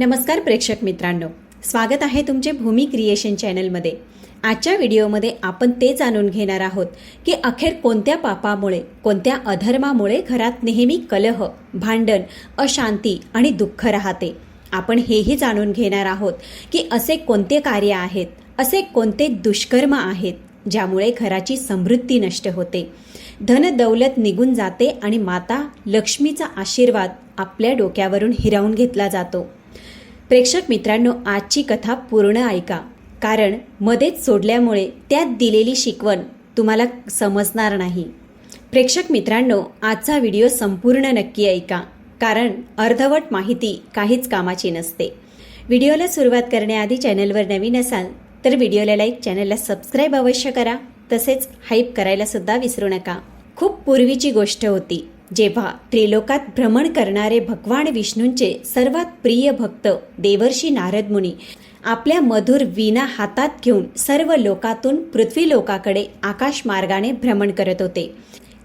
नमस्कार प्रेक्षक मित्रांनो, स्वागत आहे तुमचे भूमी क्रिएशन चॅनलमध्ये। आजच्या व्हिडिओमध्ये आपण ते जाणून घेणार आहोत की अखेर कोणत्या पापामुळे, कोणत्या अधर्मामुळे घरात नेहमी कलह, भांडण, अशांती आणि दुःख राहते। आपण हेही जाणून घेणार आहोत की असे कोणते कार्य आहेत, असे कोणते दुष्कर्म आहेत ज्यामुळे घराची समृद्धी नष्ट होते, धन दौलत निघून जाते आणि माता लक्ष्मीचा आशीर्वाद आपल्या डोक्यावरून हिरावून घेतला जातो। प्रेक्षक मित्रांनो, आजची कथा पूर्ण ऐका, कारण मध्येच सोडल्यामुळे त्यात दिलेली शिकवण तुम्हाला समजणार नाही। प्रेक्षक मित्रांनो, आजचा व्हिडिओ संपूर्ण नक्की ऐका, कारण अर्धवट माहिती काहीच कामाची नसते। व्हिडिओला सुरुवात करण्याआधी चॅनलवर नवीन असाल तर व्हिडिओला लाईक, चॅनलला सबस्क्राईब अवश्य करा, तसेच हाईप करायला सुद्धा विसरू नका। खूप पूर्वीची गोष्ट होती, जेव्हा त्रिलोकात भ्रमण करणारे भगवान विष्णूंचे सर्वात प्रिय भक्त देवर्षी नारद मुनी आपल्या मधुर वीणा हातात घेऊन सर्व लोकातून पृथ्वी लोकाकडे आकाश मार्गाने भ्रमण करत होते।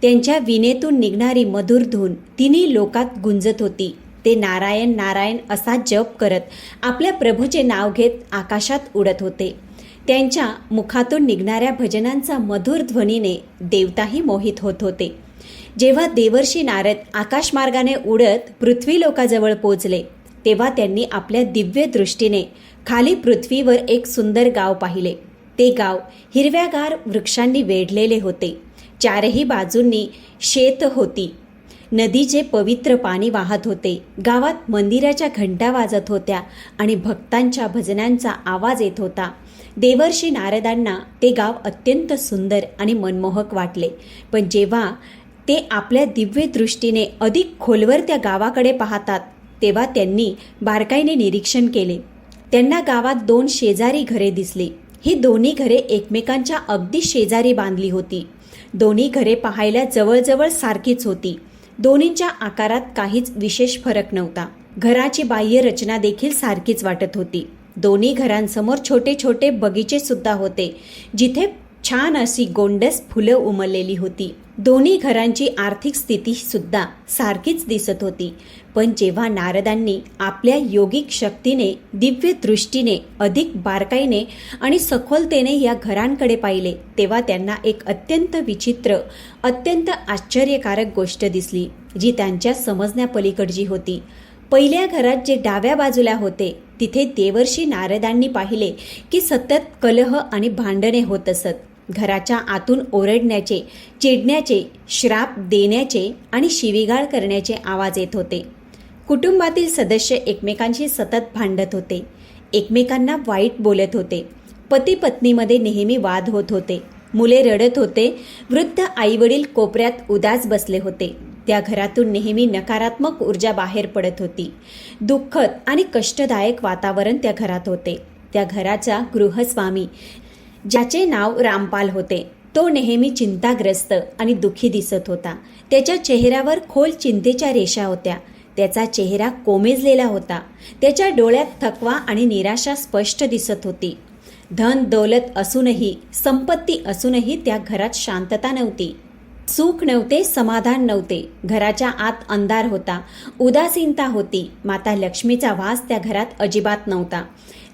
त्यांच्या वीणेतून निघणारी मधुर धून तिन्ही लोकात गुंजत होती। ते नारायण नारायण असा जप करत आपल्या प्रभूचे नाव घेत आकाशात उडत होते। त्यांच्या मुखातून निघणाऱ्या भजनांचा मधुर ध्वनीने देवताही मोहित होत होते। जेव्हा देवर्षी नारद आकाशमार्गाने उडत पृथ्वी लोकाजवळ पोचले, तेव्हा त्यांनी आपल्या दिव्य दृष्टीने खाली पृथ्वीवर एक सुंदर गाव पाहिले। ते गाव हिरव्यागार वृक्षांनी वेढलेले होते। चारही बाजूंनी शेत होती। नदीचे पवित्र पाणी वाहत होते। गावात मंदिराच्या घंटा वाजत होत्या आणि भक्तांच्या भजनांचा आवाज येत होता। देवर्षी नारदांना ते गाव अत्यंत सुंदर आणि मनमोहक वाटले। पण जेव्हा ते आपल्या दिव्य दृष्टीने अधिक खोलवर त्या गावाकडे पाहतात, तेव्हा त्यांनी बारकाईने निरीक्षण केले। त्यांना गावात दोन शेजारी घरे दिसली। ही दोन्ही घरे एकमेकांच्या अगदी शेजारी बांधली होती। दोन्ही घरे पाहायला जवळजवळ सारखीच होती। दोन्हींच्या आकारात काहीच विशेष फरक नव्हता। घराची बाह्य रचना देखील सारखीच वाटत होती। दोन्ही घरांसमोर छोटे छोटे बगीचे सुद्धा होते, जिथे छान अशी गोंडस फुलं उमललेली होती। दोन्ही घरांची आर्थिक स्थिती सुद्धा सारखीच दिसत होती। पण जेव्हा नारदांनी आपल्या योगिक शक्तीने, दिव्य दृष्टीने, अधिक बारकाईने आणि सखोलतेने या घरांकडे पाहिले, तेव्हा त्यांना एक अत्यंत विचित्र, अत्यंत आश्चर्यकारक गोष्ट दिसली, जी त्यांच्या समजण्यापलीकडची होती। पहिल्या घरात जे डाव्या बाजूला होते, तिथे देवर्षी नारदांनी पाहिले की सतत कलह आणि भांडणे होत असत। घराच्या आतून ओरडण्याचे, चिडण्याचे, श्राप देण्याचे आणि शिवीगाळ करण्याचे आवाज येत होते। कुटुंबातील सदस्य एकमेकांशी सतत भांडत होते, एकमेकांना वाईट बोलत होते। पती पत्नीमध्ये नेहमी वाद होत होते। मुले रडत होते। वृद्ध आईवडील कोपऱ्यात उदास बसले होते। त्या घरातून नेहमी नकारात्मक ऊर्जा बाहेर पडत होती। दुःखद आणि कष्टदायक वातावरण त्या घरात होते। त्या घराचा गृहस्वामी, ज्याचे नाव रामपाल होते, तो नेहमी चिंताग्रस्त आणि दुःखी दिसत होता। त्याच्या चेहऱ्यावर खोल चिंतेच्या रेषा होत्या। त्याचा चेहरा कोमेजलेला होता। त्याच्या डोळ्यात थकवा आणि निराशा स्पष्ट दिसत होती। धन दौलत असूनही, संपत्ती असूनही त्या घरात शांतता नव्हती, सुख नव्हते, समाधान नव्हते। घराच्या आत अंधार होता, उदासीनता होती। माता लक्ष्मीचा वास त्या घरात अजिबात नव्हता।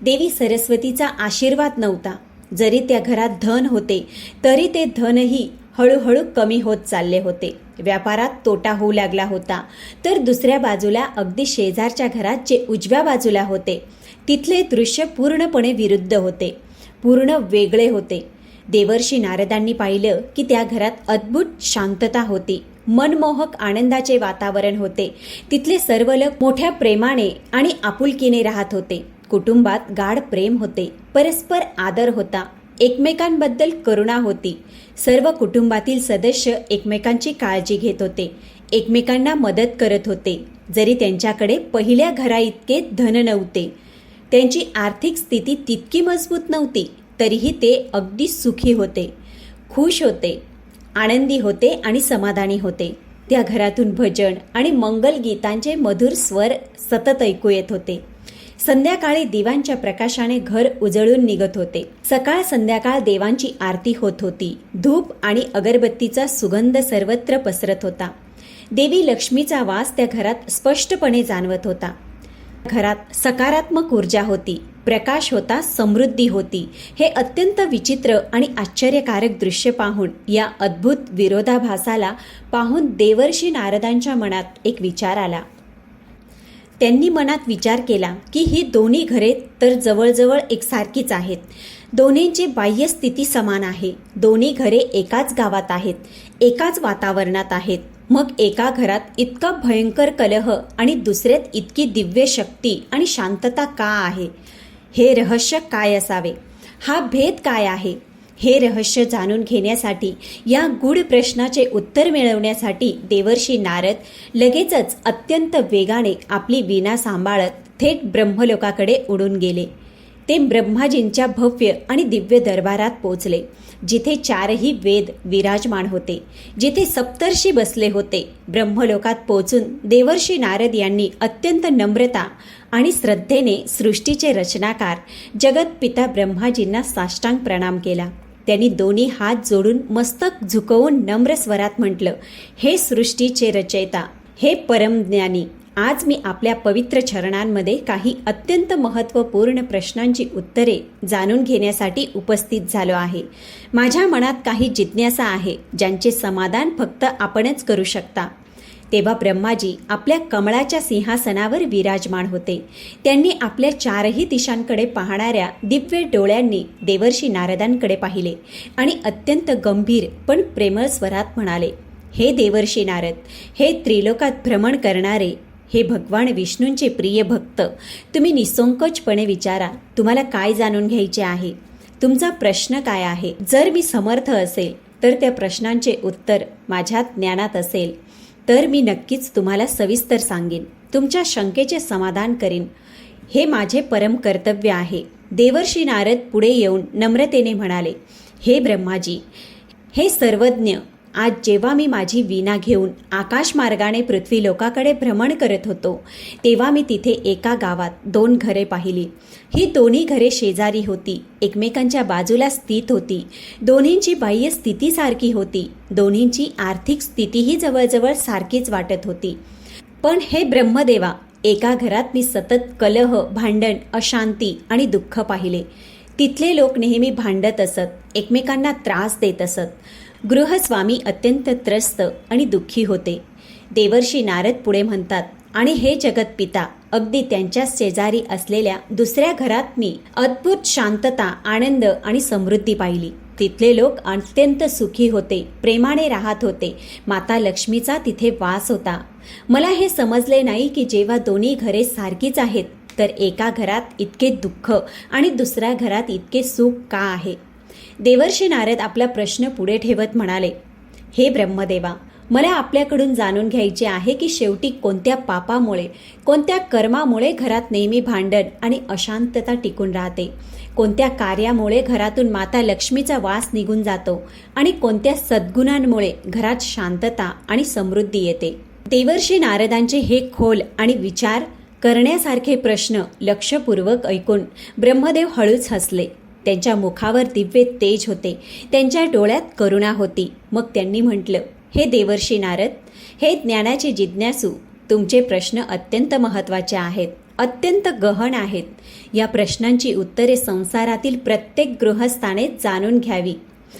देवी सरस्वतीचा आशीर्वाद नव्हता। जरी त्या घरात धन होते, तरी ते धनही हळूहळू कमी होत चालले होते। व्यापारात तोटा होऊ लागला होता। तर दुसऱ्या बाजूला, अगदी शेजारच्या घरात जे उजव्या बाजूला होते, तिथले दृश्य पूर्णपणे विरुद्ध होते, पूर्ण वेगळे होते। देवर्षी नारदांनी पाहिलं की त्या घरात अद्भुत शांतता होती, मनमोहक आनंदाचे वातावरण होते। तिथले सर्व लोक मोठ्या प्रेमाने आणि आपुलकीने राहत होते। कुटुंबात गाढ प्रेम होते, परस्पर आदर होता, एकमेकांबद्दल करुणा होती। सर्व कुटुंबातील सदस्य एकमेकांची काळजी घेत होते, एकमेकांना मदत करत होते। जरी त्यांच्याकडे पहिल्या घराइतके धन नव्हते, त्यांची आर्थिक स्थिती तितकी मजबूत नव्हती, तरीही ते अगदी सुखी होते, खुश होते, आनंदी होते आणि समाधानी होते। त्या घरातून भजन आणि मंगल गीतांचे मधुर स्वर सतत ऐकू येत होते। संध्याकाळी दिव्यांच्या प्रकाशाने घर उजळून निघत होते। सकाळ संध्याकाळ देवांची आरती होत होती। धूप आणि अगरबत्तीचा सुगंध सर्वत्र पसरत होता। देवी लक्ष्मीचा वास त्या घरात स्पष्टपणे जाणवत होता। घरात सकारात्मक ऊर्जा होती, प्रकाश होता, समृद्धी होती. हे अत्यंत विचित्र आणि आश्चर्यकारक दृश्य पाहून, या अद्भुत विरोधाभासाला पाहून देवर्षी नारदांच्या मनात एक विचार आला. त्यांनी मनात विचार केला की ही दोन्ही घरे तर जवळजवळ एकसारखीच आहेत. दोन्हींची बाह्य स्थिती समान आहे. दोन्ही घरे एकाच गावात आहेत, एकाच वातावरणात आहेत. मग एका घरात इतका भयंकर कलह आणि दुसऱ्यात इतकी दिव्य शक्ती आणि शांतता का आहे? हे रहस्य काय असावे? हा भेद काय आहे? हे रहस्य जाणून घेण्यासाठी, या गूढ प्रश्नाचे उत्तर मिळवण्यासाठी देवर्षी नारद लगेचच अत्यंत वेगाने आपली वीणा सांभाळत थेट ब्रह्मलोकाकडे उडून गेले. ते ब्रह्माजींच्या भव्य आणि दिव्य दरबारात पोचले, जिथे चारही वेद विराजमान होते, जिथे सप्तर्षी बसले होते. ब्रह्मलोकात पोचून देवर्षी नारद यांनी अत्यंत नम्रता आणि श्रद्धेने सृष्टीचे रचनाकार जगतपिता ब्रह्माजींना साष्टांग प्रणाम केला. त्यांनी दोन्ही हात जोडून मस्तक झुकवून नम्र स्वरात म्हटलं, हे सृष्टीचे रचयिता, हे परमज्ञानी, आज मी आपल्या पवित्र चरणांमध्ये काही अत्यंत महत्त्वपूर्ण प्रश्नांची उत्तरे जाणून घेण्यासाठी उपस्थित झालो आहे. माझ्या मनात काही जिज्ञासा आहे, ज्यांचे समाधान फक्त आपणच करू शकता. तेव्हा ब्रह्माजी आपल्या कमळाच्या सिंहासनावर विराजमान होते. त्यांनी आपल्या चारही दिशांकडे पाहणाऱ्या दिव्य डोळ्यांनी देवर्षी नारदांकडे पाहिले आणि अत्यंत गंभीर पण प्रेमळ स्वरात म्हणाले, हे देवर्षी नारद, हे त्रिलोकात भ्रमण करणारे, हे भगवान विष्णूंचे प्रिय भक्त, तुम्ही निसंकोचपणे विचारा, तुम्हाला काय जाणून घ्यायचे आहे? तुमचा प्रश्न काय आहे? जर मी समर्थ असेल तर त्या प्रश्नांचे उत्तर माझ्या ज्ञानात असेल तर मी नक्कीच तुम्हाला सविस्तर सांगेन, तुमच्या शंकेचे समाधान करीन. हे माझे परम कर्तव्य आहे. देवर्षी नारद पुढे येऊन नम्रतेने म्हणाले, हे ब्रह्माजी, हे सर्वज्ञ, आज जेव्हा मी माझी वीणा घेऊन आकाशमार्गाने पृथ्वी लोकाकडे भ्रमण करत होतो, तेव्हा मी तिथे एका गावात 2 घरे पाहिली. ही दोन्ही घरे शेजारी होती, एकमेकांच्या बाजूला स्थित होती. दोन्हींची बाह्य स्थिती सारखी होती, दोन्हींची आर्थिक स्थितीही जवळजवळ सारखीच वाटत होती. पण हे ब्रह्मदेवा, एका घरात मी सतत कलह, भांडण, अशांती आणि दुःख पाहिले. तिथले लोक नेहमी भांडत असत, एकमेकांना त्रास देत असत. गृहस्वामी अत्यंत त्रस्त आणि दुःखी होते. देवर्षी नारद पुढे म्हणतात, आणि हे जगतपिता, अगदी त्यांच्याच शेजारी असलेल्या दुसऱ्या घरात मी अद्भुत शांतता, आनंद आणि समृद्धी पाहिली. तिथले लोक अत्यंत सुखी होते, प्रेमाने राहत होते. माता लक्ष्मीचा तिथे वास होता. मला हे समजले नाही की जेव्हा दोन्ही घरे सारखीच आहेत, तर एका घरात इतके दुःख आणि दुसऱ्या घरात इतके सुख का आहे? देवर्षी नारद आपला प्रश्न पुढे ठेवत म्हणाले, हे ब्रह्मदेवा, मला आपल्याकडून जाणून घ्यायचे आहे की शेवटी कोणत्या पापामुळे, कोणत्या कर्मामुळे घरात नेहमी भांडण आणि अशांतता टिकून राहते? कोणत्या कार्यामुळे घरातून माता लक्ष्मीचा वास निघून जातो आणि कोणत्या सद्गुणांमुळे घरात शांतता आणि समृद्धी येते? देवर्षी नारदांचे हे खोल आणि विचार करण्यासारखे प्रश्न लक्षपूर्वक ऐकून ब्रह्मदेव हळूच हसले. त्यांच्या मुखावर दिव्य तेज होते, त्यांच्या डोळ्यात करुणा होती. मग त्यांनी म्हटलं, हे देवर्षी नारद, हे ज्ञानाचे जिज्ञासू, तुमचे प्रश्न अत्यंत महत्त्वाचे आहेत, अत्यंत गहन आहेत. या प्रश्नांची उत्तरे संसारातील प्रत्येक गृहस्थाने जाणून घ्यावी.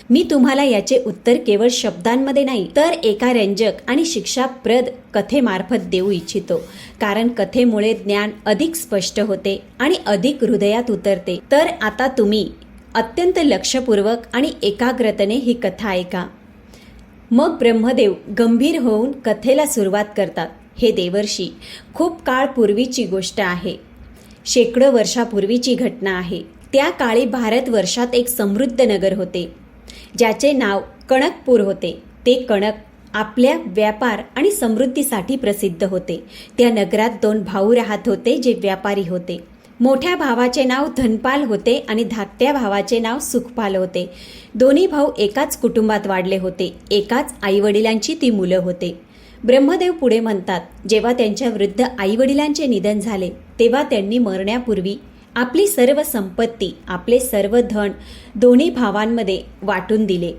मी तुम्हाला याचे उत्तर केवळ शब्दांमध्ये नाही, तर एका रंजक आणि शिक्षाप्रद कथेमार्फत देऊ इच्छितो. कारण कथेमुळे ज्ञान अधिक स्पष्ट होते आणि अधिक हृदयात उतरते. तर आता तुम्ही अत्यंत लक्षपूर्वक आणि एकाग्रतेने ही कथा ऐका. मग ब्रह्मदेव गंभीर होऊन कथेला सुरुवात करतात. हे देवर्षी, खूप काळ पूर्वीची गोष्ट आहे. शेकडो वर्षापूर्वीची घटना आहे. त्या काळी भारतवर्षात एक समृद्ध नगर होते, ज्याचे नाव कणकपूर होते. ते कणक आपल्या व्यापार आणि समृद्धीसाठी प्रसिद्ध होते. त्या नगरात 2 भाऊ राहत होते, जे व्यापारी होते. मोठ्या भावाचे नाव धनपाल होते आणि धाकट्या भावाचे नाव सुखपाल होते. दोन्ही भाऊ एकाच कुटुंबात वाढले होते. एकाच आईवडिलांची ती मुलं होते. ब्रह्मदेव पुढे म्हणतात, जेव्हा त्यांच्या वृद्ध आईवडिलांचे निधन झाले, तेव्हा त्यांनी मरण्यापूर्वी आपली सर्व संपत्ती, आपले सर्व धन दोन्ही भावांमध्ये वाटून दिले.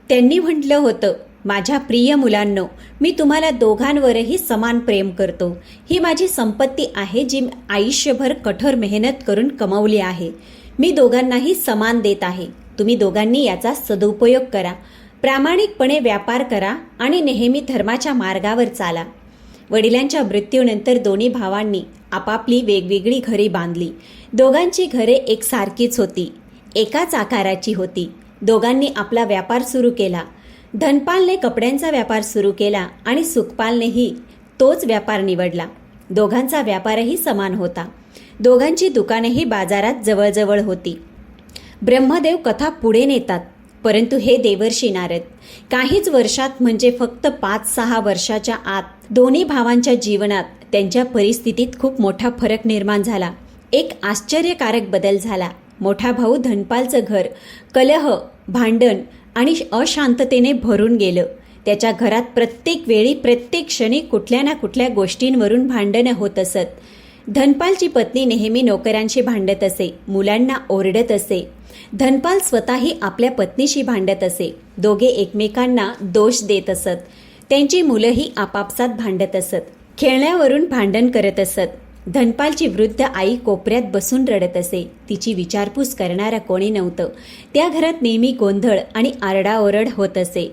त्यांनी म्हटलं होतं माझ्या प्रिय मुलांनो, मी तुम्हाला दोघांवरही समान प्रेम करतो. ही माझी संपत्ती आहे जी आयुष्यभर कठोर मेहनत करून कमावली आहे. मी दोघांनाही समान देत आहे. तुम्ही दोघांनी याचा सदुपयोग करा. प्रामाणिकपणे व्यापार करा आणि नेहमी धर्माच्या मार्गावर चाला. वडिलांच्या मृत्यूनंतर दोन्ही भावांनी आपापली वेगवेगळी घरे बांधली. दोघांची घरे एकसारखीच होती, एकाच आकाराची होती. दोघांनी आपला व्यापार सुरू केला. धनपालने कपड्यांचा व्यापार सुरू केला आणि सुखपालनेही तोच व्यापार निवडला. दोघांचा व्यापारही समान होता. दोघांची दुकानेही बाजारात जवळजवळ होती. ब्रह्मदेव कथा पुढे नेतात, परंतु हे देवर्षी नारद काहीच वर्षात म्हणजे फक्त 5-6 वर्षाच्या आत दोन्ही भावांच्या जीवनात त्यांच्या परिस्थितीत खूप मोठा फरक निर्माण झाला. एक आश्चर्यकारक बदल झाला. मोठा भाऊ धनपालचं घर कलह, भांडण आणि अशांततेने भरून गेलं. त्याच्या घरात प्रत्येक वेळी प्रत्येक क्षणी कुठल्या ना कुठल्या गोष्टींवरून भांडणं होत असत. धनपालची पत्नी नेहमी नोकरांशी भांडत असे, मुलांना ओरडत असे. धनपाल स्वतःही आपल्या पत्नीशी भांडत असे. दोघे एकमेकांना दोष देत असत. त्यांची मुलंही आपापसात भांडत असत, खेळण्यावरून भांडण करत असत. धनपालची वृद्ध आई कोपऱ्यात बसून रडत असे. तिची विचारपूस करणारा कोणी नव्हतं. त्या घरात नेहमी गोंधळ आणि आरडाओरड होत असे.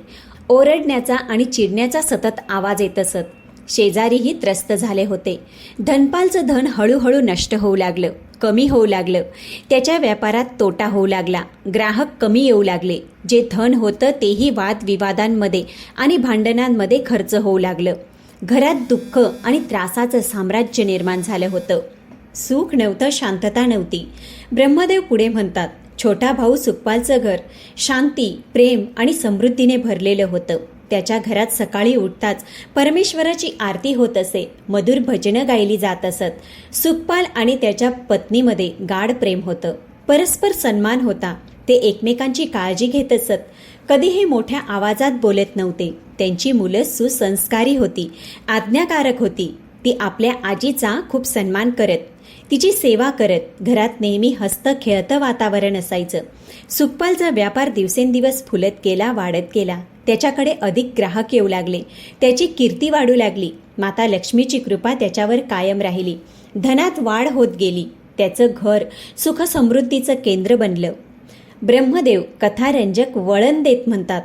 ओरडण्याचा आणि चिडण्याचा सतत आवाज येत असत. शेजारीही त्रस्त झाले होते. धनपालचं धन हळूहळू नष्ट होऊ लागलं, कमी होऊ लागलं. त्याच्या व्यापारात तोटा होऊ लागला. ग्राहक कमी येऊ लागले. जे धन होतं तेही वादविवादांमध्ये आणि भांडणांमध्ये खर्च होऊ लागलं. घरात दुःख आणि त्रासाचं साम्राज्य निर्माण झालं होतं. सुख नव्हतं, शांतता नव्हती. ब्रह्मदेव पुढे म्हणतात, छोटा भाऊ सुखपालचं घर शांती, प्रेम आणि समृद्धीने भरलेलं होतं. त्याच्या घरात सकाळी उठताच परमेश्वराची आरती होत असे. मधुर भजनं गायली जात असत. सुखपाल आणि त्याच्या पत्नीमध्ये गाढ प्रेम होतं. परस्पर सन्मान होता. ते एकमेकांची काळजी घेत असत. कधीही मोठ्या आवाजात बोलत नव्हते. त्यांची मुलं सुसंस्कारी होती, आज्ञाकारक होती. ती आपल्या आजीचा खूप सन्मान करत, तिची सेवा करत. घरात नेहमी हसतं खेळतं वातावरण असायचं. सुखपालचा व्यापार दिवसेंदिवस फुलत गेला, वाढत गेला. त्याच्याकडे अधिक ग्राहक येऊ लागले. त्याची कीर्ती वाढू लागली. माता लक्ष्मीची कृपा त्याच्यावर कायम राहिली. धनात वाढ होत गेली. त्याचं घर सुखसमृद्धीचं केंद्र बनलं. ब्रह्मदेव कथारंजक वळण देत म्हणतात,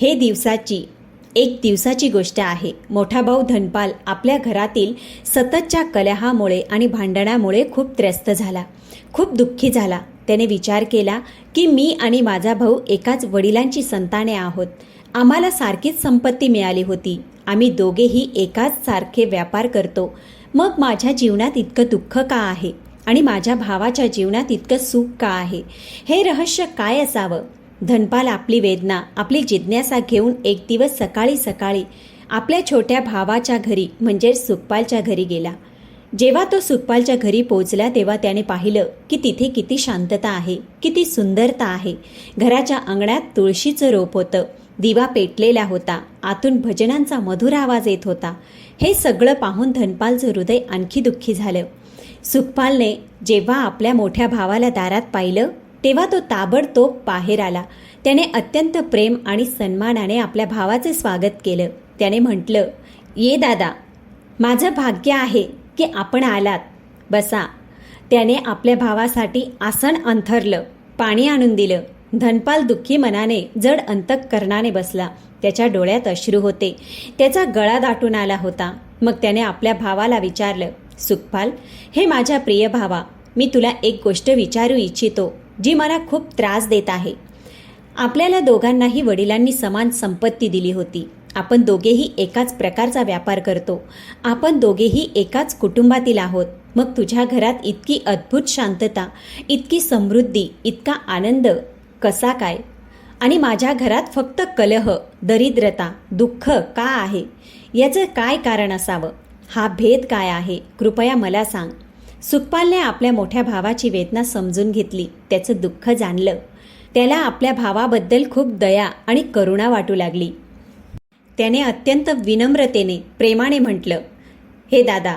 हे एक दिवसाची गोष्ट आहे. मोठा भाऊ धनपाल आपल्या घरातील सततच्या कलहामुळे आणि भांडणामुळे खूप त्रस्त झाला, खूप दुःखी झाला. त्याने विचार केला की मी आणि माझा भाऊ एकाच वडिलांची संताने आहोत. आम्हाला सारखीच संपत्ती मिळाली होती. आम्ही दोघेही एकाच सारखे व्यापार करतो. मग माझ्या जीवनात इतकं दुःख का आहे आणि माझ्या भावाच्या जीवनात इतकं सुख का आहे? हे रहस्य काय असावं? धनपाल आपली वेदना, आपली जिज्ञासा घेऊन एक दिवस सकाळी सकाळी आपल्या छोट्या भावाच्या घरी म्हणजे सुखपालच्या घरी गेला. जेव्हा तो सुखपालच्या घरी पोहोचला तेव्हा त्याने पाहिलं की तिथे किती शांतता आहे, किती सुंदरता आहे. घराच्या अंगणात तुळशीचं रोप होतं. दिवा पेटलेला होता. आतून भजनांचा मधुर आवाज येत होता. हे सगळं पाहून धनपालचं हृदय आणखी दुःखी झालं. सुखपालने जेव्हा आपल्या मोठ्या भावाला दारात पाहिलं तेव्हा तो ताबडतोब बाहेर आला. त्याने अत्यंत प्रेम आणि सन्मानाने आपल्या भावाचे स्वागत केलं. त्याने म्हटलं, ये दादा, माझं भाग्य आहे की आपण आलात. बसा. त्याने आपल्या भावासाठी आसन अंथरलं, पाणी आणून दिलं. धनपाल दुःखी मनाने, जड अंतःकरणाने बसला. त्याच्या डोळ्यात अश्रू होते. त्याचा गळा दाटून आला होता. मग त्याने आपल्या भावाला विचारलं, सुखपाल, हे माझ्या प्रिय भावा, मी तुला एक गोष्ट विचारू इच्छितो जी मला खूप त्रास देत आहे. आपल्याला दोघांनाही वडिलांनी समान संपत्ती दिली होती. आपण दोघेही एकाच प्रकारचा व्यापार करतो. आपण दोघेही एकाच कुटुंबातील आहोत. मग तुझ्या घरात इतकी अद्भुत शांतता, इतकी समृद्धी, इतका आनंद कसा काय? आणि माझ्या घरात फक्त कलह, दरिद्रता, दुःख का आहे? याचं काय कारण असावं? हा भेद काय आहे? कृपया मला सांग. सुखपालने आपल्या मोठ्या भावाची वेदना समजून घेतली. त्याचं दुःख जाणलं. त्याला आपल्या भावाबद्दल खूप दया आणि करुणा वाटू लागली. त्याने अत्यंत विनम्रतेने, प्रेमाने म्हटलं, हे दादा,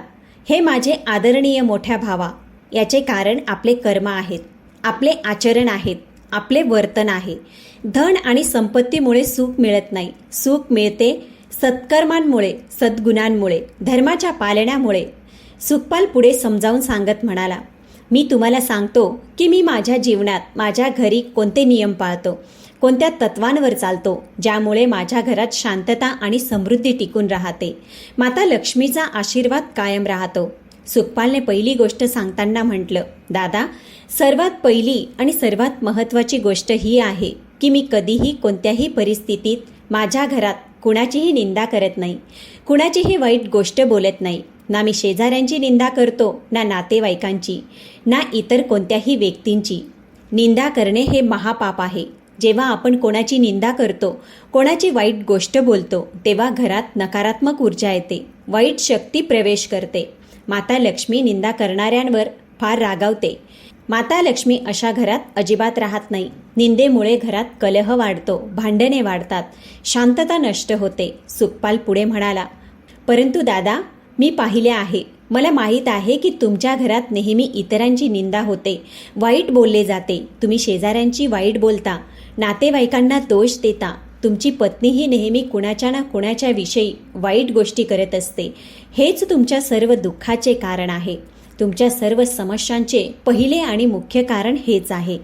हे माझे आदरणीय मोठ्या भावा, याचे कारण आपले कर्म आहेत, आपले आचरण आहेत, आपले वर्तन आहे. धन आणि संपत्तीमुळे सुख मिळत नाही. सुख मिळते सत्कर्मांमुळे, सद्गुणांमुळे, धर्माच्या पालनामुळे. सुखपाल पुढे समजावून सांगत म्हणाला, मी तुम्हाला सांगतो की मी माझ्या जीवनात माझ्या घरी कोणते नियम पाळतो, कोणत्या तत्वांवर चालतो, ज्यामुळे माझ्या घरात शांतता आणि समृद्धी टिकून राहते. माता लक्ष्मीचा आशीर्वाद कायम राहतो. सुखपालने पहिली गोष्ट सांगताना म्हटलं, दादा, सर्वात पहिली आणि सर्वात महत्त्वाची गोष्ट ही आहे की मी कधीही कोणत्याही परिस्थितीत माझ्या घरात कुणाचीही निंदा करत नाही, कुणाचीही वाईट गोष्ट बोलत नाही. ना मी शेजाऱ्यांची निंदा करतो, ना नातेवाईकांची, ना इतर कोणत्याही व्यक्तींची. निंदा करणे हे महापाप आहे. जेव्हा आपण कोणाची निंदा करतो, कोणाची वाईट गोष्ट बोलतो, तेव्हा घरात नकारात्मक ऊर्जा येते, वाईट शक्ती प्रवेश करते. माता लक्ष्मी निंदा करणाऱ्यांवर फार रागावते. माता लक्ष्मी अशा घरात अजिबात राहत नाही. निंदेमुळे घरात कलह वाढतो, भांडणे वाढतात, शांतता नष्ट होते. सुखपाल पुढे म्हणाला, परंतु दादा, मी पाहिले आहे, मला माहीत आहे की तुमच्या घरात नेहमी इतरांची निंदा होते, वाईट बोलले जाते. तुम्ही शेजाऱ्यांची वाईट बोलता, नातेवाईकांना दोष देता. तुमची पत्नीही नेहमी कुणाच्या ना कुणाच्या विषयी वाईट गोष्टी करत असते. हेच तुमच्या सर्व दुःखाचे कारण आहे. तुमच्या सर्व समस्यांचे पहिले आणि मुख्य कारण हेच आहे.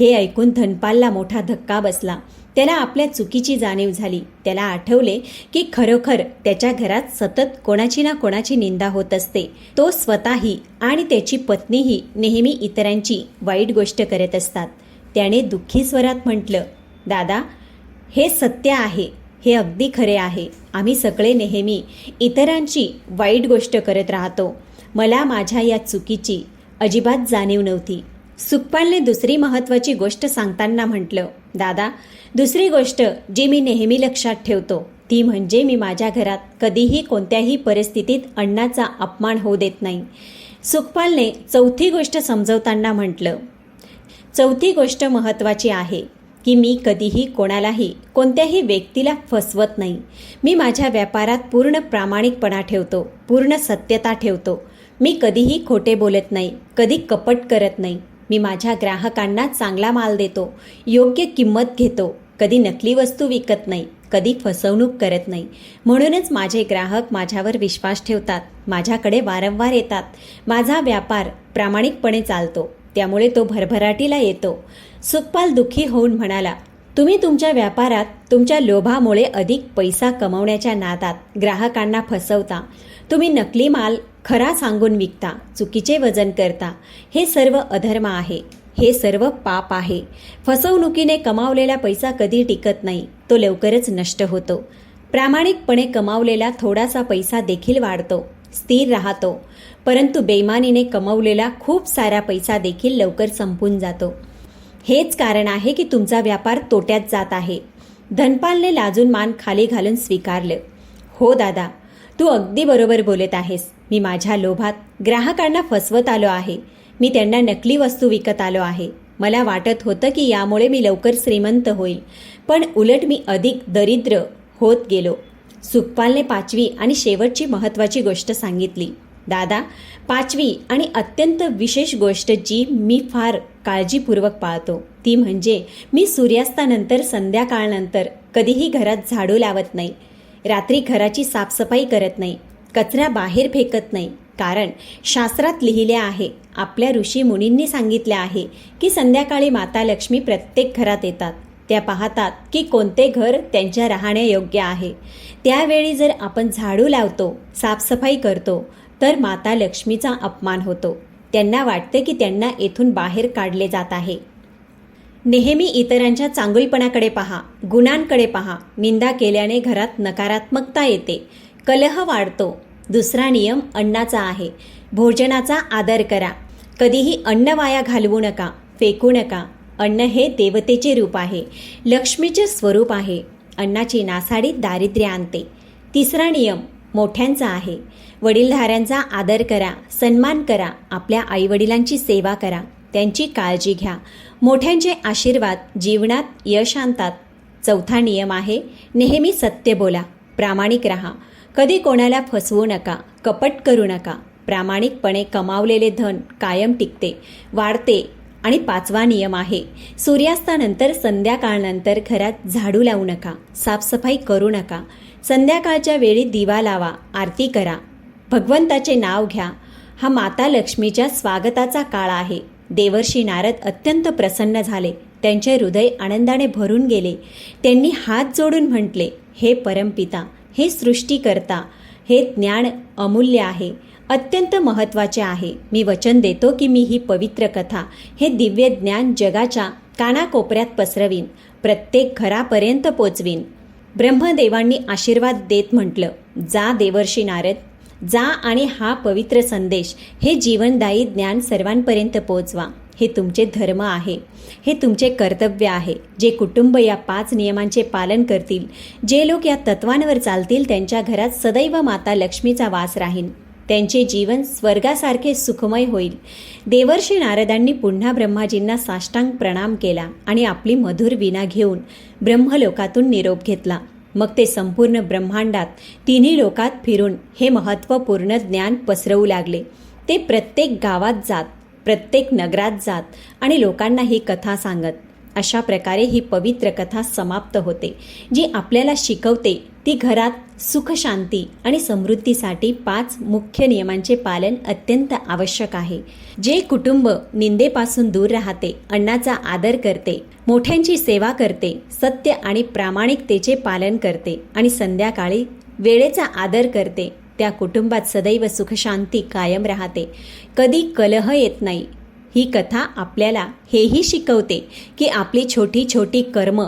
हे ऐकून धनपालला मोठा धक्का बसला. त्याला आपल्या चुकीची जाणीव झाली. त्याला आठवले की खरोखर त्याच्या घरात सतत कोणाची ना कोणाची निंदा होत असते. तो स्वतःही आणि त्याची पत्नीही नेहमी इतरांची वाईट गोष्ट करत असतात. त्याने दुःखी स्वरात म्हटलं, दादा, हे सत्य आहे, हे अगदी खरे आहे. आम्ही सगळे नेहमी इतरांची वाईट गोष्ट करत राहतो. मला माझ्या या चुकीची अजिबात जाणीव नव्हती. सुखपालने दुसरी महत्त्वाची गोष्ट सांगताना म्हटलं, दादा, दुसरी गोष्ट जी मी नेहमी लक्षात ठेवतो ती म्हणजे मी माझ्या घरात कधीही कोणत्याही परिस्थितीत अन्नाचा अपमान होऊ देत नाही. सुखपालने चौथी गोष्ट समजवताना म्हटलं, चौथी गोष्ट महत्त्वाची आहे की मी कधीही कोणालाही कोणत्याही व्यक्तीला फसवत नाही. मी माझ्या व्यापारात पूर्ण प्रामाणिकपणा ठेवतो, पूर्ण सत्यता ठेवतो. मी कधीही खोटे बोलत नाही, कधी कपट करत नाही. मी माझ्या ग्राहकांना चांगला माल देतो, योग्य किंमत घेतो, कधी नकली वस्तू विकत नाही, कधी फसवणूक करत नाही. म्हणूनच माझे ग्राहक माझ्यावर विश्वास ठेवतात, माझ्याकडे वारंवार येतात. माझा व्यापार प्रामाणिकपणे चालतो, त्यामुळे तो भरभराटीला येतो. सुखपाल दुःखी होऊन म्हणाला, तुम्ही तुमच्या व्यापारात तुमच्या लोभामुळे अधिक पैसा कमवण्याच्या नादात ग्राहकांना फसवता. तुम्ही नकली माल खरा सांगून विकता, चुकीचे वजन करता. हे सर्व अधर्म आहे, हे सर्व पाप आहे. फसवणुकीने कमावलेला पैसा कधी टिकत नाही, तो लवकरच नष्ट होतो. प्रामाणिकपणे कमावलेला थोडासा पैसा देखील वाढतो, स्थिर राहतो. परंतु बेईमानीने कमवलेला खूप सारा पैसा देखील लवकर संपून जातो. हेच कारण आहे की तुमचा व्यापार तोट्यात जात आहे. धनपालने लाजून मान खाली घालून स्वीकारलं, हो दादा, तू अगदी बरोबर बोलत आहेस. मी माझ्या लोभात ग्राहकांना फसवत आलो आहे. मी त्यांना नकली वस्तू विकत आलो आहे. मला वाटत होतं की यामुळे मी लवकर श्रीमंत होईल, पण उलट मी अधिक दरिद्र होत गेलो. सुखपालने पाचवी आणि शेवटची महत्त्वाची गोष्ट सांगितली. दादा, पाचवी आणि अत्यंत विशेष गोष्ट जी मी फार काळजीपूर्वक पाळतो ती म्हणजे मी सूर्यास्तानंतर संध्याकाळनंतर कधीही घरात झाडू लावत नाही. रात्री घराची साफसफाई करत नाही, कचरा बाहेर फेकत नाही. कारण शास्त्रात लिहिले आहे, आपल्या ऋषी मुनींनी सांगितले आहे की संध्याकाळी माता लक्ष्मी प्रत्येक घरात येतात. त्या पाहतात की कोणते घर त्यांच्या राहण्यायोग्य आहे. त्यावेळी जर आपण झाडू लावतो, साफसफाई करतो, तर माता लक्ष्मीचा अपमान होतो. त्यांना वाटते की त्यांना येथून बाहेर काढले जात आहे. नेहमी इतरांच्या चांगुलपणाकडे पहा, गुणांकडे पहा. निंदा केल्याने घरात नकारात्मकता येते, कलह वाढतो. दुसरा नियम अन्नाचा आहे. भोजनाचा आदर करा. कधीही अन्न वाया घालवू नका, फेकू नका. अन्न हे देवतेचे रूप आहे, लक्ष्मीचे स्वरूप आहे. अन्नाची नासाडी दारिद्र्य आणते. तिसरा नियम मोठ्यांचा आहे. वडीलधाऱ्यांचा आदर करा, सन्मान करा. आपल्या आईवडिलांची सेवा करा, त्यांची काळजी घ्या. मोठ्यांचे आशीर्वाद जीवनात यश आणतात. चौथा नियम आहे नेहमी सत्य बोला, प्रामाणिक राहा. कधी कोणाला फसवू नका, कपट करू नका. प्रामाणिकपणे कमावलेले धन कायम टिकते, वाढते आणि 5वा नियम आहे, सूर्यास्तानंतर संध्याकाळनंतर घरात झाडू लावू नका, साफसफाई करू नका. संध्याकाळच्या वेळी दिवा लावा, आरती करा, भगवंताचे नाव घ्या. हा माता लक्ष्मीच्या स्वागताचा काळ आहे. देवर्षी नारद अत्यंत प्रसन्न झाले. त्यांचे हृदय आनंदाने भरून गेले. त्यांनी हात जोडून म्हटले, हे परमपिता, हे सृष्टीकर्ता, हे ज्ञान अमूल्य आहे, अत्यंत महत्त्वाचे आहे. मी वचन देतो की मी ही पवित्र कथा, हे दिव्य ज्ञान जगाच्या कानाकोपऱ्यात पसरवीन, प्रत्येक घरापर्यंत पोचवीन. ब्रह्मदेवांनी आशीर्वाद देत म्हटलं, जा देवर्षी नारद, जा आणि हा पवित्र संदेश, हे जीवनदायी ज्ञान सर्वांपर्यंत पोचवा. हे तुमचे धर्म आहे, हे तुमचे कर्तव्य आहे. जे कुटुंब या 5 नियमांचे पालन करतील, जे लोक या तत्वांवर चालतील, त्यांच्या घरात सदैव माता लक्ष्मीचा वास राहील. त्यांचे जीवन स्वर्गासारखे सुखमय होईल. देवर्षी नारदांनी पुन्हा ब्रह्माजींना साष्टांग प्रणाम केला आणि आपली मधुर वीणा घेऊन ब्रह्मलोकातून निरोप घेतला. मग ते संपूर्ण ब्रह्मांडात 3 लोकात फिरून हे महत्त्वपूर्ण ज्ञान पसरवू लागले. ते प्रत्येक गावात जात, प्रत्येक नगरात जात आणि लोकांना ही कथा सांगत. अशा प्रकारे ही पवित्र कथा समाप्त होते, जी आपल्याला शिकवते ती घरात सुख, शांती आणि समृद्धीसाठी 5 मुख्य नियमांचे पालन अत्यंत आवश्यक आहे. जे कुटुंब निंदेपासून दूर राहते, अन्नाचा आदर करते, मोठ्यांची सेवा करते, सत्य आणि प्रामाणिकतेचे पालन करते आणि संध्याकाळी वेळेचा आदर करते, त्या कुटुंबात सदैव सुखशांती कायम राहते. कधी कलह येत नाही. ही कथा आपल्याला हेही शिकवते की आपली छोटी छोटी कर्म,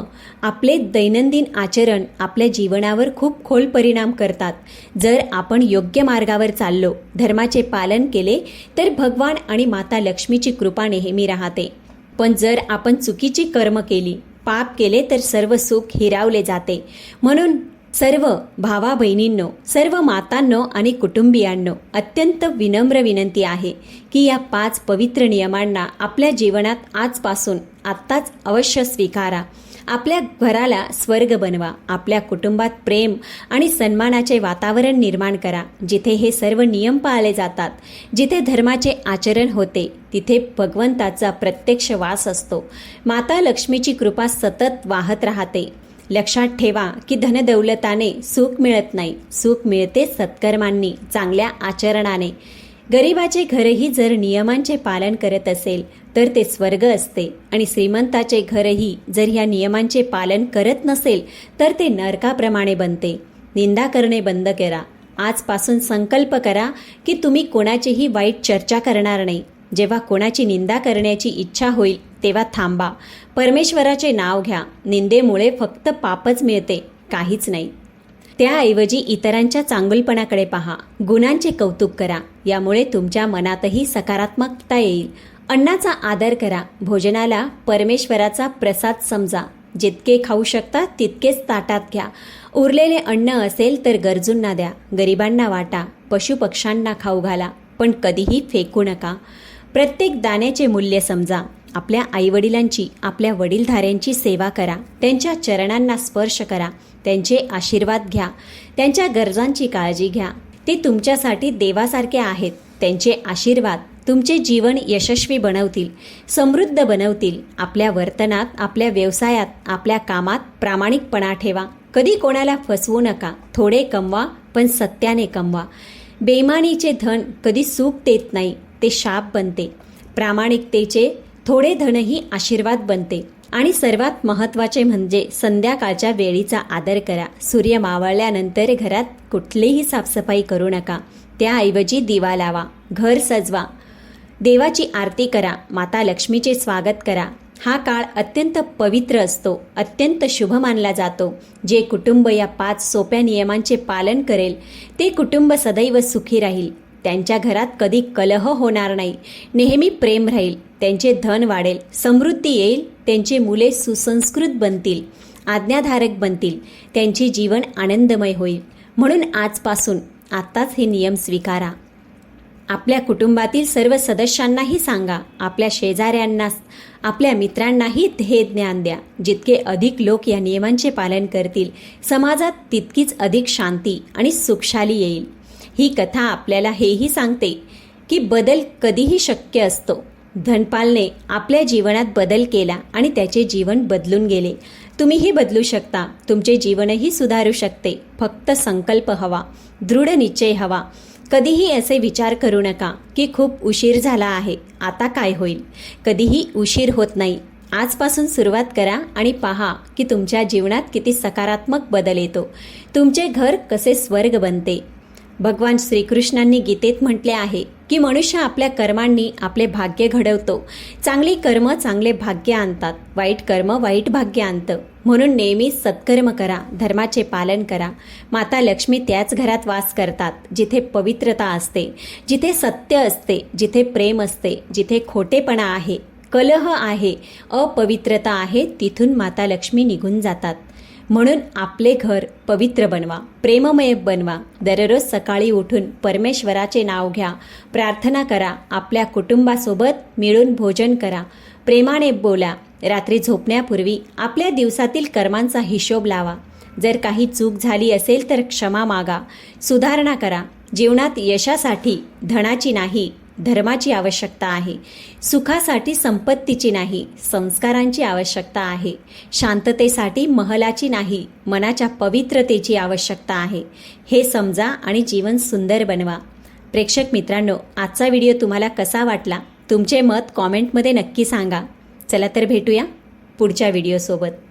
आपले दैनंदिन आचरण आपल्या जीवनावर खूप खोल परिणाम करतात. जर आपण योग्य मार्गावर चाललो, धर्माचे पालन केले, तर भगवान आणि माता लक्ष्मीची कृपा नेहमी राहते. पण जर आपण चुकीची कर्म केली, पाप केले, तर सर्व सुख हिरावले जाते. म्हणून सर्व भावा बहिणींनो, सर्व मातांनो आणि कुटुंबियांनो, अत्यंत विनम्र विनंती आहे की या 5 पवित्र नियमांना आपल्या जीवनात आजपासून आत्ताच अवश्य स्वीकारा. आपल्या घराला स्वर्ग बनवा. आपल्या कुटुंबात प्रेम आणि सन्मानाचे वातावरण निर्माण करा. जिथे हे सर्व नियम पाळले जातात, जिथे धर्माचे आचरण होते, तिथे भगवंताचा प्रत्यक्ष वास असतो. माता लक्ष्मीची कृपा सतत वाहत राहते. लक्षात ठेवा की धनदौलताने सुख मिळत नाही. सुख मिळते सत्कर्मांनी, चांगल्या आचरणाने. गरिबाचे घरही जर नियमांचे पालन करत असेल तर ते स्वर्ग असते आणि श्रीमंताचे घरही जर ह्या नियमांचे पालन करत नसेल तर ते नरकाप्रमाणे बनते. निंदा करणे बंद करा. आजपासून संकल्प करा की तुम्ही कोणाचीही वाईट चर्चा करणार नाही. जेव्हा कोणाची निंदा करण्याची इच्छा होईल तेव्हा थांबा. परमेश्वराचे नाव घ्या. निंदेमुळे फक्त पापच मिळते, काहीच नाही. त्याऐवजी इतरांच्या चांगुलपणाकडे पहा, गुणांचे कौतुक करा. यामुळे तुमच्या मनातही सकारात्मकता येईल. अन्नाचा आदर करा. भोजनाला परमेश्वराचा प्रसाद समजा. जितके खाऊ शकता तितकेच ताटात घ्या. उरलेले अन्न असेल तर गरजूंना द्या. गरिबांना वाटा. पशुपक्ष्यांना खाऊ घाला, पण कधीही फेकू नका. प्रत्येक दाण्याचे मूल्य समजा. आपल्या आईवडिलांची, आपल्या वडीलधाऱ्यांची सेवा करा. त्यांच्या चरणांना स्पर्श करा. त्यांचे आशीर्वाद घ्या. त्यांच्या गरजांची काळजी घ्या. ते तुमच्यासाठी देवासारखे आहेत. त्यांचे आशीर्वाद तुमचे जीवन यशस्वी बनवतील, समृद्ध बनवतील. आपल्या वर्तनात, आपल्या व्यवसायात, आपल्या कामात प्रामाणिकपणा ठेवा. कधी कोणाला फसवू नका. थोडे कमवा, पण सत्याने कमवा. बेईमानीचे धन कधी सुख देत नाही, ते शाप बनते. प्रामाणिकतेचे थोडे धनही आशीर्वाद बनते. आणि सर्वात महत्त्वाचे म्हणजे संध्याकाळच्या वेळीचा आदर करा. सूर्य मावळल्यानंतर घरात कुठलीही साफसफाई करू नका. त्याऐवजी दिवा लावा, घर सजवा, देवाची आरती करा, माता लक्ष्मीचे स्वागत करा. हा काळ अत्यंत पवित्र असतो, अत्यंत शुभ मानला जातो. जे कुटुंब या 5 सोप्या नियमांचे पालन करेल ते कुटुंब सदैव सुखी राहील. त्यांच्या घरात कधी कलह होणार नाही. नेहमी प्रेम राहील. त्यांचे धन वाढेल, समृद्धी येईल. त्यांची मुले सुसंस्कृत बनतील, आज्ञाधारक बनतील. त्यांचे जीवन आनंदमय होईल. म्हणून आजपासून आत्ताच हे नियम स्वीकारा. आपल्या कुटुंबातील सर्व सदस्यांनाही सांगा. आपल्या शेजाऱ्यांना, आपल्या मित्रांनाही हे ज्ञान द्या. जितके अधिक लोक या नियमांचे पालन करतील, समाजात तितकीच अधिक शांती आणि सुखशाली येईल. ही कथा आपल्याला हेही सांगते की बदल कधीही शक्य असतो, धनपालने आपल्या जीवनात बदल केला आणि त्याचे जीवन बदलून गेले. तुम्हीही बदलू शकता. तुमचे जीवनही सुधारू शकते. फक्त संकल्प हवा, दृढ निश्चय हवा. कधीही असे विचार करू नका की खूप उशीर झाला आहे, आता काय होईल. कधीही उशीर होत नाही. आजपासून सुरुवात करा आणि पहा की तुमच्या जीवनात किती सकारात्मक बदल येतो. तुमचे घर कसे स्वर्ग बनते. भगवान श्रीकृष्णांनी गीतेत म्हटले आहे की मनुष्य आपल्या कर्मांनी आपले भाग्य घडवतो. चांगली कर्म चांगले भाग्य आणतात, वाईट कर्म वाईट भाग्य आणतं. म्हणून नेहमी सत्कर्म करा, धर्माचे पालन करा. माता लक्ष्मी त्याच घरात वास करतात जिथे पवित्रता असते, जिथे सत्य असते, जिथे प्रेम असते. जिथे खोटेपणा आहे, कलह आहे, अपवित्रता आहे, तिथून माता लक्ष्मी निघून जातात. म्हणून आपले घर पवित्र बनवा, प्रेममय बनवा. दररोज सकाळी उठून परमेश्वराचे नाव घ्या, प्रार्थना करा. आपल्या कुटुंबासोबत मिळून भोजन करा, प्रेमाने बोला. रात्री झोपण्यापूर्वी आपल्या दिवसातील कर्मांचा हिशोब लावा. जर काही चूक झाली असेल तर क्षमा मागा, सुधारणा करा. जीवनात यशासाठी धनाची नाही, धर्माची आवश्यकता आहे. सुखासाठी संपत्तीची नाही, संस्कारांची आवश्यकता आहे. शांततेसाठी महलाची नाही, मनाच्या पवित्रतेची आवश्यकता आहे. हे समजा आणि जीवन सुंदर बनवा. प्रेक्षक मित्रांनो, आजचा व्हिडिओ तुम्हाला कसा वाटला? तुमचे मत कॉमेंटमध्ये नक्की सांगा. चला तर भेटूया पुढच्या व्हिडिओसोबत.